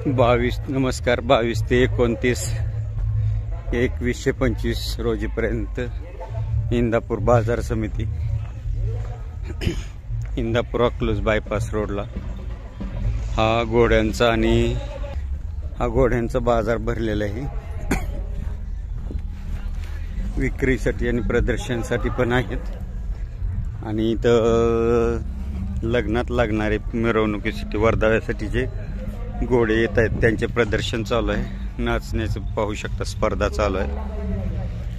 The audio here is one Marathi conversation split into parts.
नमस्कार 22 ते 29 2125 रोजीपर्यंत इंदापूर बाजार समिती, इंदापूर अकलूज बायपास रोडला हा घोड्यांचा बाजार भरलेला आहे। विक्रीसाठी आणि प्रदर्शनासाठी पण आहेत आणि इथं लग्नात लागणारे मिरवणुकीसाठी वर्धाव्यासाठी जे घोडे येत आहेत त्यांचे प्रदर्शन चालू आहे। नाचण्याचं पाहू शकता स्पर्धा चालू आहे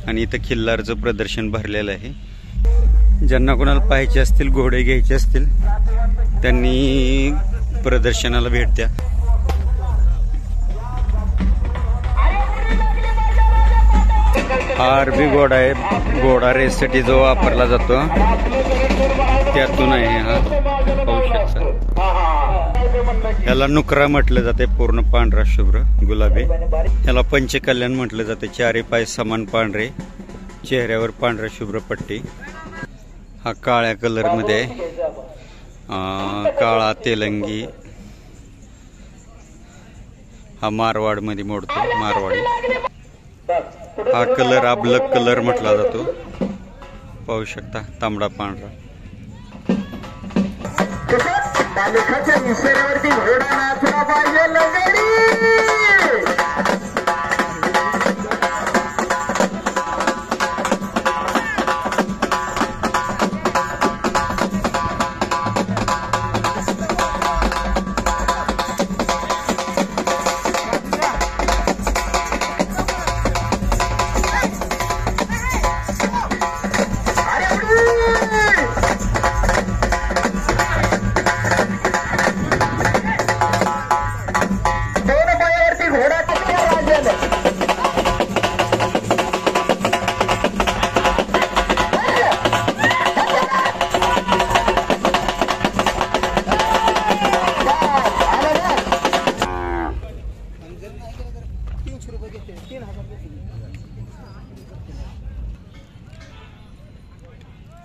आणि इथं खिल्लारचं प्रदर्शन भरलेलं आहे। ज्यांना कोणाला पाहायचे असतील, घोडे घ्यायचे असतील, त्यांनी प्रदर्शनाला भेट द्या। हा अरबी घोडा आहे, घोडा रेससाठी जो वापरला जातो त्यातून आहे हा, पाहू शकता। याला नुकरा म्हटलं जाते, पूर्ण पांढरा शुभ्र गुलाबी। याला पंचकल्याण म्हटलं जाते, चारी पाय समान पांढरे, चेहऱ्यावर पांढरा शुभ्र पट्टी। हा काळ्या कलर मध्ये काळा तेलंगी, हा मारवाड मध्ये मोडतो, मारवाडी। हा कलर अबलक कलर म्हटला जातो, पाहू शकता, तांबडा पांढरा।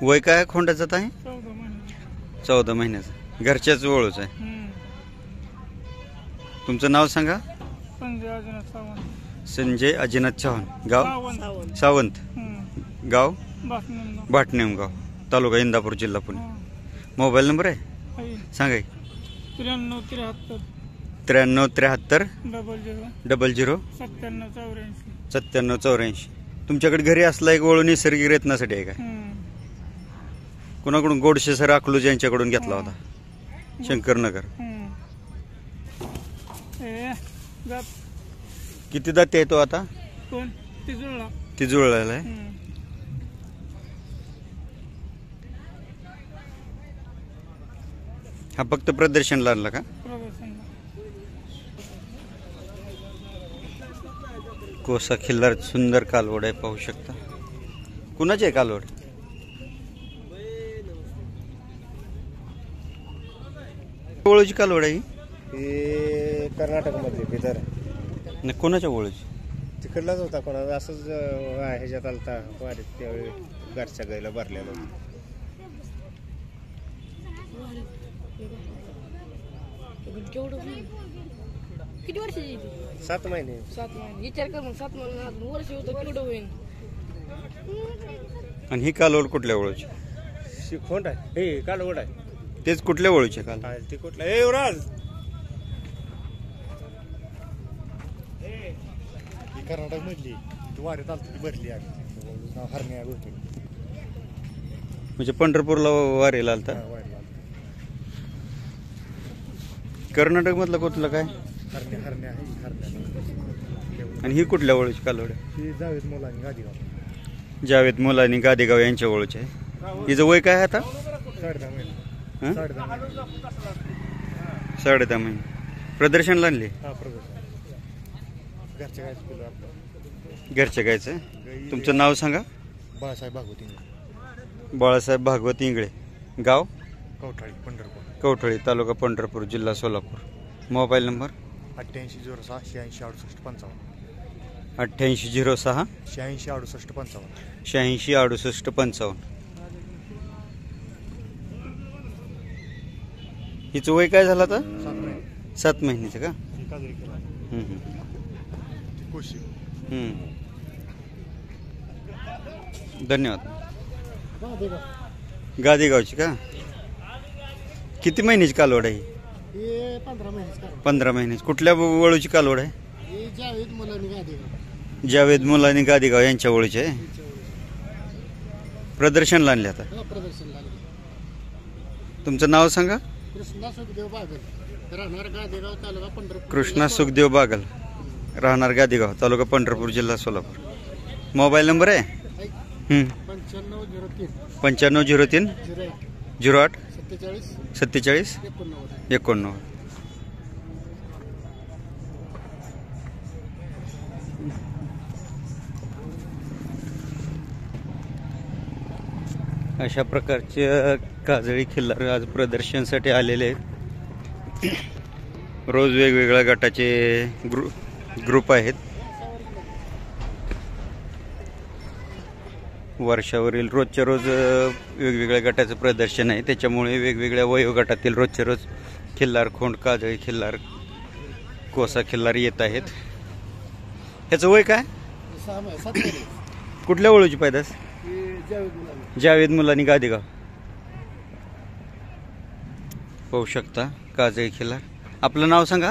वय काय खोंडाचं आहे? 14 महिन्याचं। घरच्याच ओळूच आहे। तुमचं नाव सांगा? संजय अजिनाथ चव्हाण। गाव सावंत, गाव भाटनेमगाव, तालुका इंदापूर, जिल्हा पुणे। मोबाईल नंबर आहे सांगा? 9373 00 9784। तुमच्याकडे घरी असला एक ओळू नैसर्गिक रेतनासाठी आहे का? कुणाकडून? गोडशे सर अकलूज यांच्याकडून घेतला होता, शंकरनगर। किती दाते आहे तो आता? ती जुळलेला आहे। हा फक्त प्रदर्शनला आणला का? कोसा खिल्लार सुंदर कालवड आहे, पाहू शकता। कुणाची आहे कालवड? ओळूची कालवड आहे ही कर्नाटक मध्ये बिदर। कोणाच्या ओळूची? तिकडलाच होता, कोणाचा असंच ह्याच्यात आलता वारीत, त्यावेळी घरच्या गाईला भरलेला होता। किती वर्षाची? 7 महिने। विचार कर मग, 7 महिने वर्ष होतं, केवढं होईल? आणि ही कालवड कुठल्या ओळूची? शिखोंड आहे, हे कालवड आहे। तेच कुठल्या ओळूचे काल? ते कुठला? ए युवराज, कर्नाटक मधली वारीत आलती, भरली आहे, हरण्या गोष्टी। म्हणजे पंढरपूरला वारीला आलता? कर्नाटक मधलं कुठलं काय? हरण्या आहे। आणि ही कुठल्या ओळूची कालवड आहे? ही जावेद मुलानी गादीगाव। जावेद मुलानी गादीगाव यांच्या ओळूची आहे। हिचं वय काय आता? 10.5 महिने। 10.5 महिने। प्रदर्शनला आणली? घरच्या गायचं। तुमचं नाव सांगा? बाळासाहेब भागवत इंगळे। बाळासाहेब भागवत इंगळे। गाव? कवठाळी, पंढरपूर। कवठळी, तालुका पंढरपूर, जिल्हा सोलापूर। Mobile number? 8806 86 68 55। 8806 86 68 55। 86 68 55। हिचं वय काय झालं आता? 7 महिने। 7 महिन्याचं का? काजळी केला कोशी. धन्यवाद. गादेगावची का? किती महिन्याची कालवड आहे? 15 महिन्याची. 15 महिन्याची. कुठल्या वळूची कालवड आहे? जावेद मुलांनी गादेगाव. जावेद मुलानी गादेगाव यांच्या वळूची आहे. प्रदर्शनला आणले आता. प्रदर्शन लागले. तुमचं नाव सांगा. कृष्णा सुखदेव बागल, राहणार गादेगाव, तालुका पंढरपूर. कृष्णा सुखदेव बागल, राहणार गादेगाव, तालुका पंढरपूर, जिल्हा सोलापूर. मोबाईल नंबर आहे? 9503 9503 08 47 47 89. अशा प्रकारचे काजळी खिल्लार आज प्रदर्शनासाठी आलेले आहेत. रोज वेगवेगळ्या गटाचे ग्रुप आहेत. वर्षावरील रोजच्या रोज वेगवेगळ्या गटाचं प्रदर्शन आहे. त्याच्यामुळे वेगवेगळ्या वयोगटातील रोजच्या रोज खिल्लार, खोंड, काजळी खिल्लार, कोसा खिल्लार येत आहेत. ह्याचं वय काय? कुठल्या वळूची पैदास? जावेद मुलानी गादेगाव. पाहू शकता काजळी खिल्लार. आपलं नाव सांगा.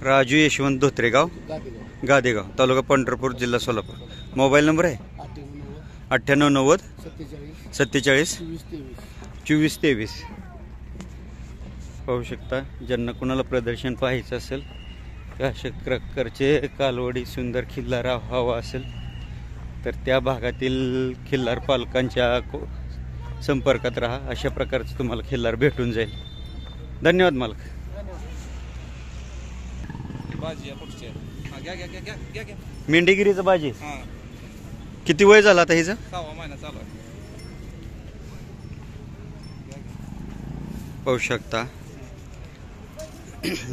राजू यशवंत धोत्रे, गाव गादेगाव, तालुका पंढरपूर, जिल्हा सोलापूर. मोबाईल नंबर आहे 9890 47 24 23. पाहू शकता. ज्यांना कुणाला प्रदर्शन पाहायचं असेल, अशा प्रकारचे कालवडी सुंदर खिल्लार हवा असेल तर त्या भागातील खिल्लार पालकांच्या संपर्कात राहा. अशा प्रकारचं तुम्हाला खिल्लार भेटून जाईल. धन्यवाद मालक. मेंढीगिरीचं बाजी किती वय झालं आता हिचं? 6वा महिना चालू आहे. पाहू शकता.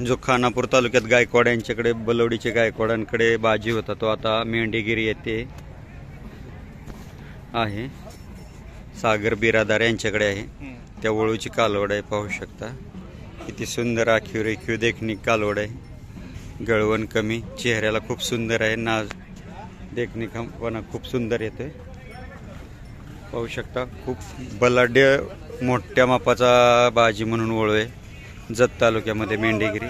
जो खानापूर तालुक्यात गायकवाड यांच्याकडे, बलवडीचे गायकवाडांकडे बाजी होता, तो आता मेंढीगिरी येथे आहे. सागर बिरादार यांच्याकडे आहे. त्या वळूची कालवड आहे. पाहू शकता किती सुंदर आखीव रेखीव देखणी कालवड आहे. गळवण कमी, चेहऱ्याला खूप सुंदर आहे. नाज देखणीपणा खूप सुंदर येतोय. पाहू शकता. खूप बलाढ्य मोठ्या मापाचा बाजी म्हणून वळू आहे. जत तालुक्यामध्ये मेंढीगिरी.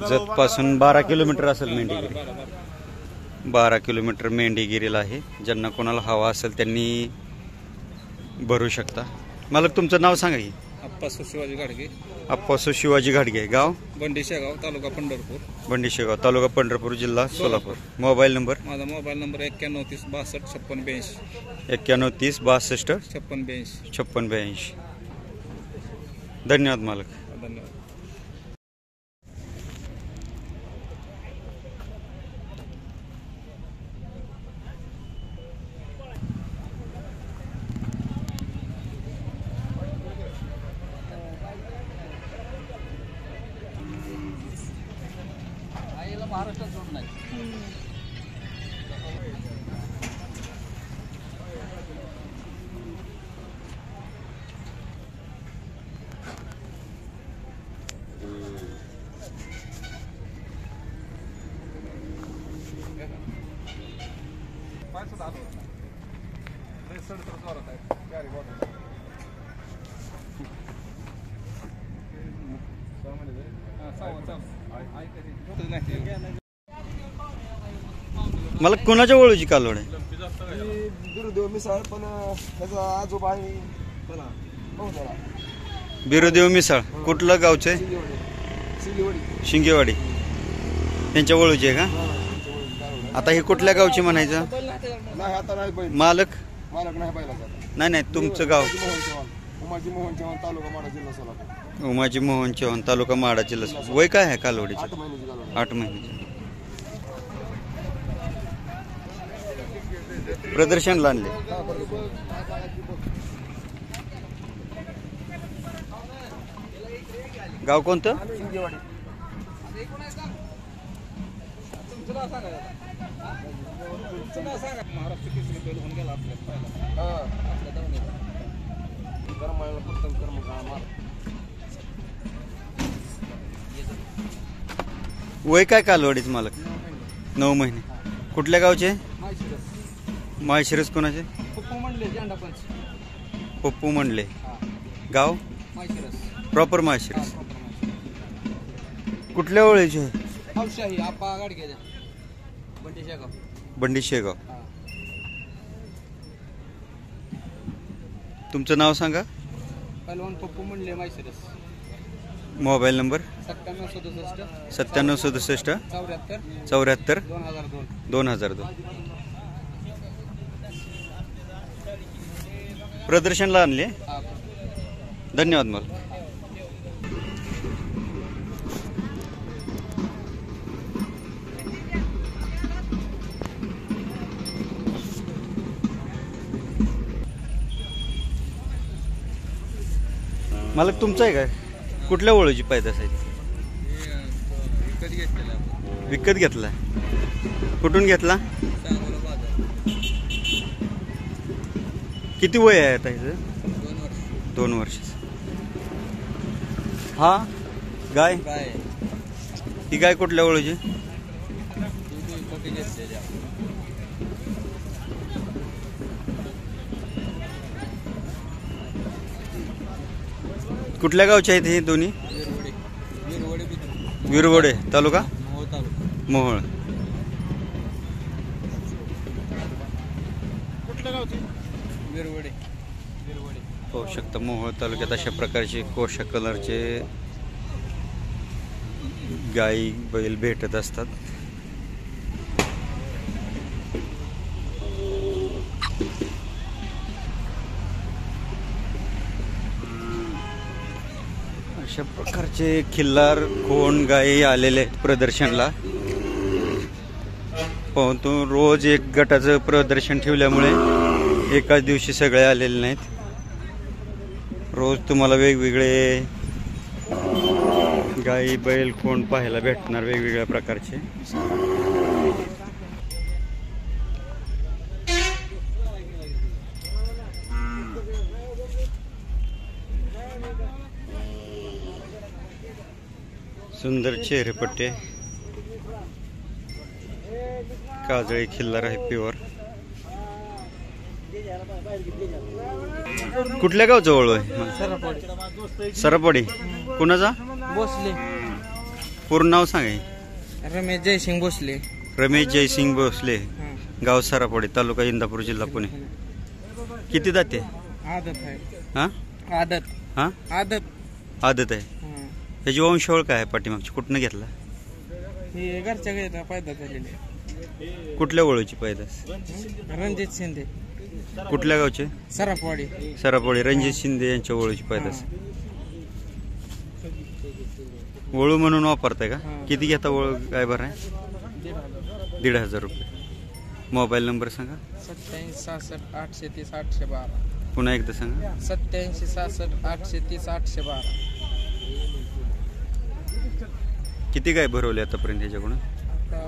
जत पासून 12 किलोमीटर असेल मेंढीगिरी. 12 किलोमीटर मेंढीगिरीला आहे. ज्यांना कोणाला हवा असेल त्यांनी भरू शकता. मालक तुमचं नाव सांगा की. अप्पासू शिवाजी गाडगे. अप्पासू शिवाजी घाडगे, गाव बंडीशेगाव, तालुका पंढरपूर. बंडीशेगाव, तालुका पंढरपूर, जिल्हा सोलापूर. Mobile number? माझा मोबाईल नंबर 91 30 62 56 82. 91 30 62 56 82. धन्यवाद मालक. धन्यवाद. महाराष्ट्रात सोड नाही. पायचं आलो नाही. सड तर जोरात आहे. गाडी बॉटल मला कोणाच्या वळूची कालवड आहे? बिरुदेव मिसाळ, पण त्याचा आजोबा आहे बिरुदेव मिसाळ. कुठलं गावचे? शिंगेवाडी. त्यांच्या वळूची आहे का? आता हे कुठल्या गावची म्हणायचं? मालक नाही नाही, तुमचं गाव? उमाजी मोहन चव्हाण, तालुका माडा, जिल्हा सोलापूर. उमाजी मोहन चव्हाण, तालुका माडा, जिल्हा. वय काय आहे कालवडीचं? 8 महिन्याची. प्रदर्शनला आणले. गाव कोणतं? महाराष्ट्र केसरी बैल होऊन गेला आपल्या कर्म कर्म वय काय कालवडीच मालक? 9 महिने. कुठल्या गावचे? माहिती माळशिरस कोणाचे? पप्पू म्हणले झेंडा पंच. पप्पू म्हणले. गाव माहिती प्रॉपर माळशिरस. कुठल्या ओळीचे? हौशाही आपा गाडग्याच्या बंडी शेगाव. बंडी शेगाव. तुमचं नाव सांगा. पहलवान पप्पू म्हणले माहितीरस. Mobile number? 9767 74 2002. 2002. प्रदर्शनला आणले. धन्यवाद मला. मालक तुमचं आहे काय? कुठल्या ओळीची पैदास आहे? विकत घेतला. कुठून घेतला? किती वय आहे आता ह्याचं? 2 वर्ष. हा गाय? ही गाय कुठल्या ओळीची? कुठल्या गावचे आहेत हे दोन्ही? विरवडे तालुका मोहोळ. पाहू शकता मोहोळ तालुक्यात अशा प्रकारचे कोशा कलरचे गाई बैल भेटत असतात. अशा प्रकारचे खिल्लार कोण गायी आलेले आहेत प्रदर्शनला. परंतु रोज एक गटाचं प्रदर्शन ठेवल्यामुळे एकाच दिवशी सगळे आलेले नाहीत. रोज तुम्हाला वेगवेगळे गाई बैल कोण पाहायला भेटणार वेगवेगळ्या प्रकारचे. सुंदर चेहरेपट्टे, काजळी खिल्लार आहे प्युअर. कुठल्या गावचं ओळख आहे? सरापवाडी. कुणाचा? भोसले. पूर्ण नाव सांगा. रमेश जयसिंग भोसले. रमेश जयसिंग भोसले. गाव सरापवाडी, तालुका इंदापूर, जिल्हा पुणे. किती दाते? आदत आहे. हा आदत. हा आदत. आदत आहे. त्याची वंशावळ काय आहे पाठीमागची? कुठनं घेतला? ही घरच्या घरी पैदा झालेली. कुठल्या ओळखीची पैदास? रणजित शिंदे. कुठल्या गावचे? सराफवाडी. सरापवाडी. रणजित शिंदे यांच्या ओळखीची पैदास. वळू म्हणून वापरताय का? किती घेता वळू? काय बरं आहे? 1,500 रुपये. मोबाईल नंबर सांगा. 87 66 830 812. पुन्हा एकदा सांगा. 87 66 830 812. किती गाय भरवले आतापर्यंत ह्याच्याकडून? आता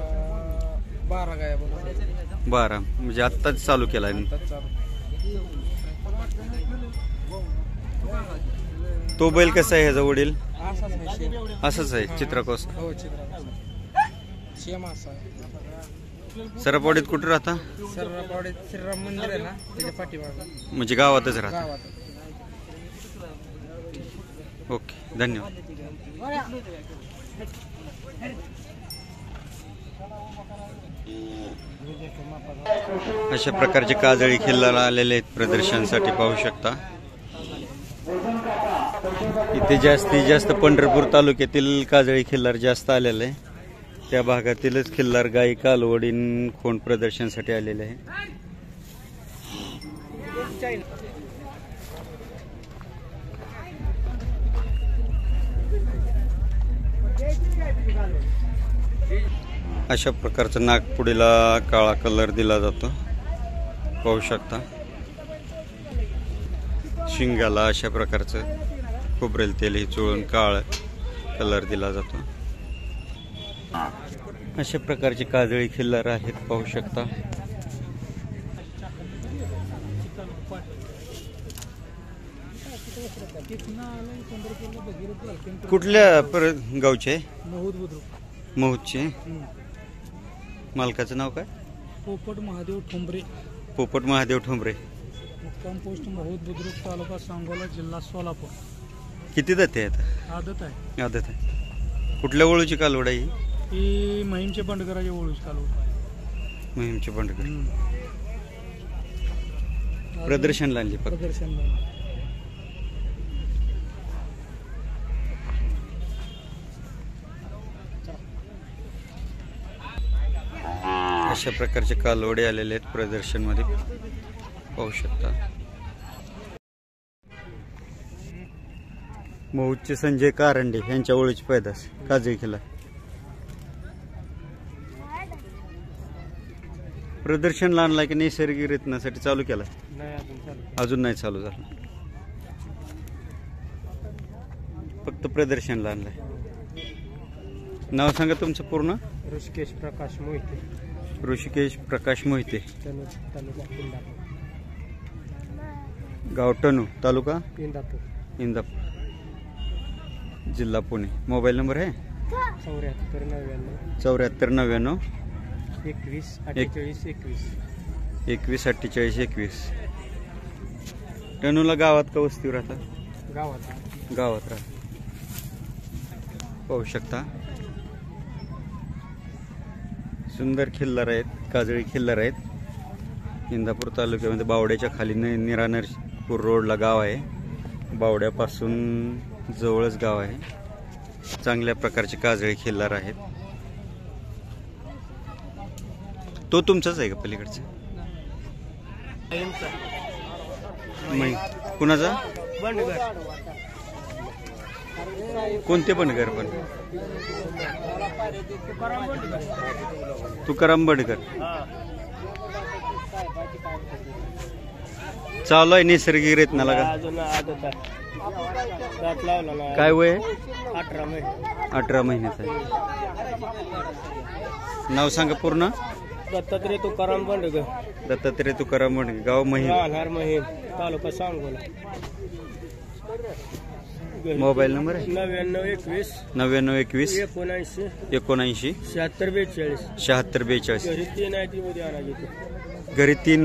12 गाया बघा. 12. म्हणजे आत्ताच चालू केला आहे. तो बैल कसा आहे ह्याचा वडील? असंच आहे चित्रकोस. हो चित्र सेम असा आहे. सरापवाडीत कुठे राहता? सराफवाडीत श्रीराम मंदिर आहे ना त्याच्या पाठीमागे. म्हणजे गावातच राहता? गावात. ओके धन्यवाद. अशा प्रकारचे काजळी खिल्लार आलेले आहेत प्रदर्शनासाठी. पाहू शकता इथे जास्तीत जास्त पंढरपूर तालुक्यातील काजळी खिल्लार जास्त आलेले आहे. त्या भागातीलच खिल्लार गाई कालवडीन खोंड प्रदर्शनासाठी आलेले आहे. अशा प्रकारचा नागपुडीला काळा कलर दिला जातो. पाहू शकता शिंगाला अशा प्रकारचं खोबरेल तेल हे चोळून काळा कलर दिला जातो. अशा प्रकारचे काजळी खिल्लार आहेत. पाहू शकता कुठल्या गावचे? महूदचे मालकाचं नाव काय? पोपट महादेव ठोंबरे, पोपट महादेव ठोंबरे. मुक्काम पोस्ट महूद बुद्रुक, तालुका सांगोला, जिल्हा सोलापूर. किती जाते आहेत? आदत आहे. आदत आहे. कुठल्या वळूची कालवड आहे ही? ही महिमचे बंडगराचे ओळूच कालवड. महिमची बंडकर. प्रदर्शनला आणली फक्त. प्रदर्शनला. अशा प्रकारचे कालवडे आलेले आहेत प्रदर्शनमध्ये, पाहू शकता. महूदचे संजय कारंडे यांच्या ओळीची पैदास काजळी केला. प्रदर्शनला आणलाय की नैसर्गिक रितनासाठी चालू केला? अजून नाही चालू झालं, फक्त प्रदर्शनला आणलाय. नाव सांगा तुमचं पूर्ण? ऋषिकेश प्रकाश मोहिते, ऋषिकेश प्रकाश मोहिते, तालुका इंदापूर. गाव टणू, तालुका इंदापूर, इंदापूर, जिल्हा पुणे. मोबाईल नंबर आहे 7499 7499 21 48 21. 21 48 21. टणूला गावात का वस्तीवर राहता? गावात राहता. पाहू शकता सुंदर खिल्लार आहेत, काजळी खिल्लार आहेत. इंदापूर तालुक्यामध्ये बावड्याच्या खाली निरानरपूर रोडला गाव आहे. बावड्यापासून जवळच गाव आहे. चांगल्या प्रकारचे काजळी खिल्लार आहेत. तो तुमचाच आहे का पलीकडचा? कुणाचा? कोणते बंडगर? पण तुकाराम बंडगर. चालू आहे नैसर्गिक रेतनाला का? काय वय आहे? 18 महिन्याचा आहे. नाव सांगा पूर्ण? दत्तात्रय तुकाराम बंडगर. दत्तात्रय तुकाराम बंडगर, गाव महिम, तालुका सांगोला. मोबाईल नंबर आहे 9921 9921 79 76 76 42. घरी 3 आहे ती उद्या आणायची. घरी 3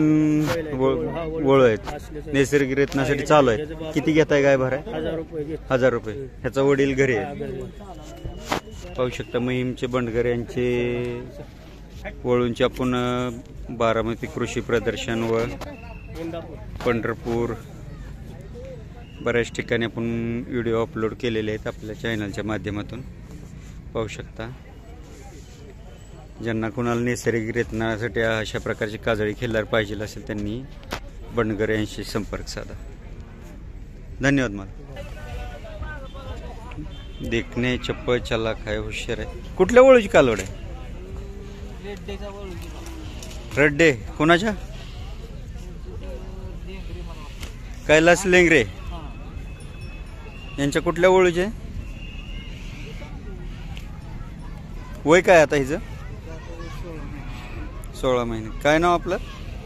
वळ आहेत. नैसर्गिक रेतनासाठी चालू आहे. किती घेताय गाय भराय? 1000 रुपये घेत. 1000 रुपये. ह्याचा वडील घरी आहे. पाहू शकता महिमचे बंडगर यांचे वळूंचे आपण बारामती कृषी प्रदर्शन व पंढरपूर बऱ्याच ठिकाणी आपण व्हिडिओ अपलोड केलेले आहेत आपल्या चॅनलच्या माध्यमातून. पाहू शकता. ज्यांना कोणाला नैसर्गिक रेतनासाठी अशा प्रकारची काजळी खिल्लार पाहिजे असेल त्यांनी बंडगर यांशी संपर्क साधा. धन्यवाद. मला देखणे चप्पल चला खाय हुशार आहे. कुठल्या वळूची कालवड आहे? रड्डे. कोणाच्या? कैलास लेंगरे यांच्या कुठल्या वळूचे? वय काय आता हिचं? 16 महिने. काय नाव आपलं?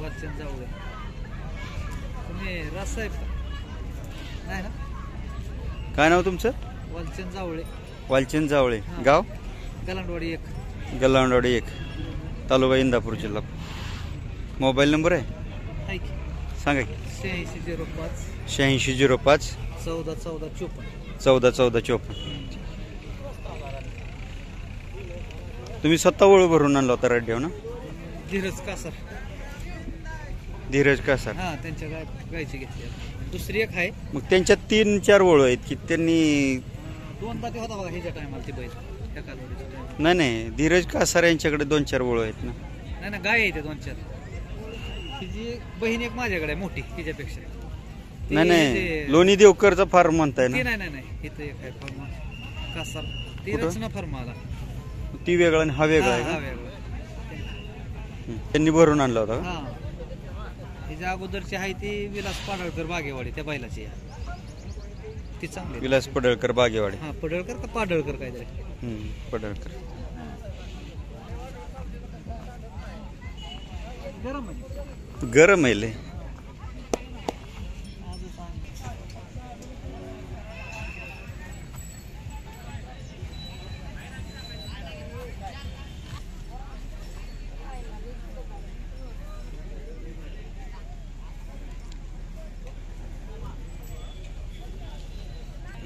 वालचंद जावळे. तुम्ही राजसाहेब नाही ना? काय नाव तुमचं? वालचंद जावळे. वालचंद जावळे, गाव गलांडवाडी 1, गलांडवाडी 1, तालुका इंदापूर, जिल्हा. मोबाईल नंबर आहे? सांगा की. 8605 8605 14 14 54. 14 14 54. तुम्ही स्वतः वळू भरून आणला होता रड्ड्यावर ना? धीरज कासर. धीरज कासर. हा, त्यांच्या गायची घेतली. दुसरी एक आहे. मग त्यांच्यात 3-4 वळू आहेत की त्यांनी? 2 दाते होता बघा ह्याच्या टायमाला ती बैल. त्या कालवडीच्या टायमाला. नाही नाही, धीरज कासार यांच्याकडे 2-4 वळू आहेत ना? नाही ना, गाय आहे ते 2-4. तिची बहीण एक माझ्याकडे आहे मोठी तिच्यापेक्षा. नाही नाही, लोणी देवकरचा फार्म म्हणताय ना? नाही नाही नाही, इथं एक आहे फार्म कासार. ती रचना फार्म आला. ती वेगळा आणि हा वेगळा आहे हा का? वेगळा. त्यांनी भरून आणला होता का? हा, हिच्या अगोदरची आहे ती विलास पाडळकर बागेवाडी, त्या बैलाची आहे ती चांगली. विलास पडळकर बागेवाडी. हा, पडळकर का पाडळकर काहीतरी. पडळकर. गरम आहे. गरम आहे लय.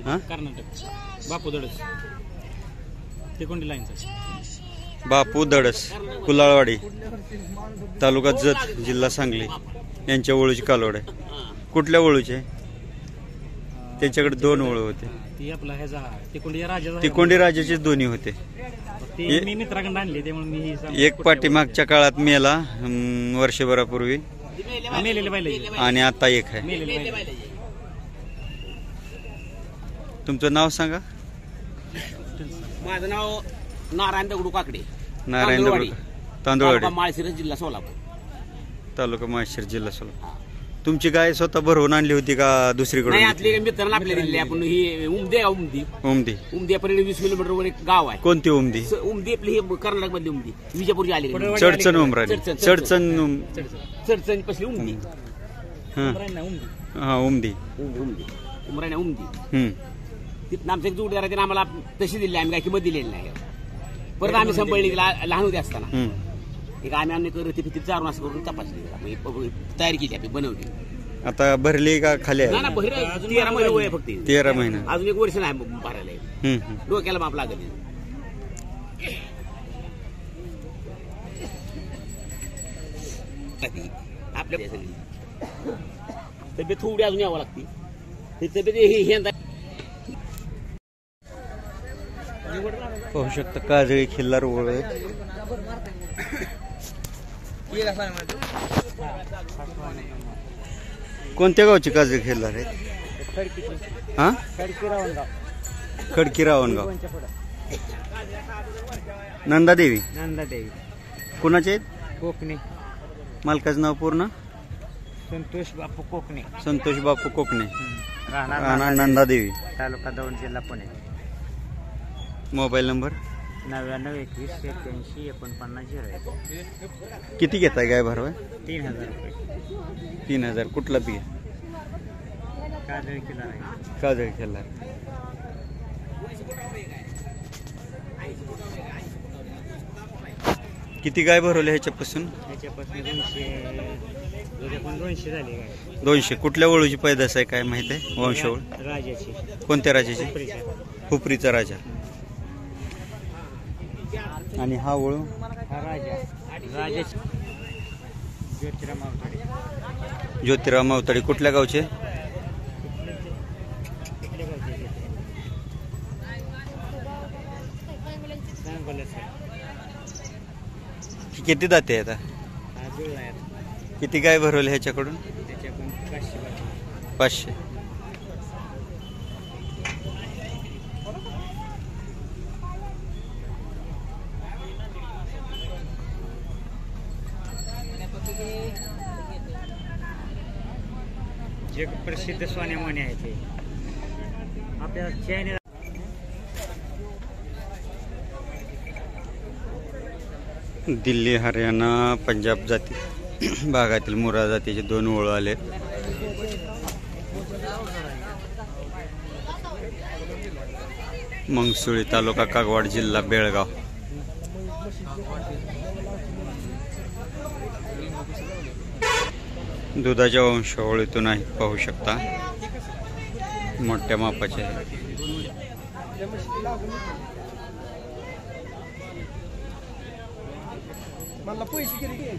हा कर्नाटक बापू दडस ते कोणती लाईनचा बापू दडस कुलाळवाडी तालुका जत जिल्हा सांगली यांच्या वळूची कालवड आहे. कुठल्या वळूचे? त्यांच्याकडे 2 वळू होते. ती आपला ह्याचा तिकोंडी राजा तिकोंडी राजाचे दोन्ही होते. ती मी मित्राकडे आणली त्यामुळे मी ही एक पाठीमागच्या काळात मेला वर्षभरापूर्वी मेलेले बैल आणि आता एक आहे. मेलेले बैल तुमचं नाव सांगा. माझं नाव नारायण दगडू काकडे, नारायण दगडू तांदूळवाडी माळशिरस, जिल्हा सोलापूर. तालुका माळशिरस जिल्हा सोलापूर. तुमची गाय स्वतः भरवून आणली होती का दुसरीकडून? नाही, आपले मित्रांना आपल्या दिले. आपण ही उमदे उमदी उमदी. उमद्यापर्यंत 20 किलोमीटर वर एक गाव आहे. कोणती उमदी? उमदी आपली ही कर्नाटक मधली उमदी, विजापूरची आली. चडचण उमराणी. चडचण चडचण पसली उमदी. हा उमदी. उमदी उमराण्या उमदी. हम्म. तिथं आमचं एक जोडदार आहे, आम्हाला तशी दिली. आम्ही काय किंमत दिलेली नाही. परत आम्ही संभाळली लहान होते असताना. एक आम्ही करत फिती चारून असं करून तपासली, तयारी केली, आम्ही बनवली. आता भरली का खाली आहे? ना 13 महिने वय फक्त. 13 महिने. अजून 1 वर्ष नाही भरायला. डोक्याला माप लागत आपल्या तब्येत थोडी अजून यावं लागते. ही तब्येत पाहू शकता काजळी खिल्लार ओळ आहे. कोणत्या गावची काजळी खिल्लार आहेत? हा खडकी रावणगाव. नंदादेवी. नंदादेवी कुणाचे आहेत? कोकणे. मालकाचं नाव पूर्ण? संतोष बापू कोकणे. संतोष बापू कोकणे. राहणार नंदादेवी, तालुका दौंड, जिल्हा पुणे. Mobile number? 99 21 81 49 0. किती घेताय गाय भरवाय? 3000 रुपये. 3000. कुठला बी? काजळी किल्ला आहे. काजळी खिल्लार. किती गाय भरवल्या ह्याच्यापासून? त्याच्यापासून 200 झाली काय. 200. कुठल्या वळूची पैदास आहे काय माहित आहे? वंशवळ राजाची. कोणत्या राजाची? हुपरीच्या. हुपरीचा राजा. आणि हा वळू? हा राजाची. ज्योतिराम मावताडे. ज्योतिराम मावताडे. कुठल्या गावचे? किती दाते आता? किती गाय भरवले ह्याच्याकडून? 500. जग प्रसिद्ध सोन्यामणी आहे ते. आपल्याला चॅनल दिल्ली, हरियाणा, पंजाब जाती भागातील मुरा जातीचे 2 ओळ आले. मंगसुळी तालुका कागवाड जिल्हा बेळगाव. दुधाच्या वंशावळीतून आहे. पाहू शकता मोठ्या मापाचे. मला पैसे किती?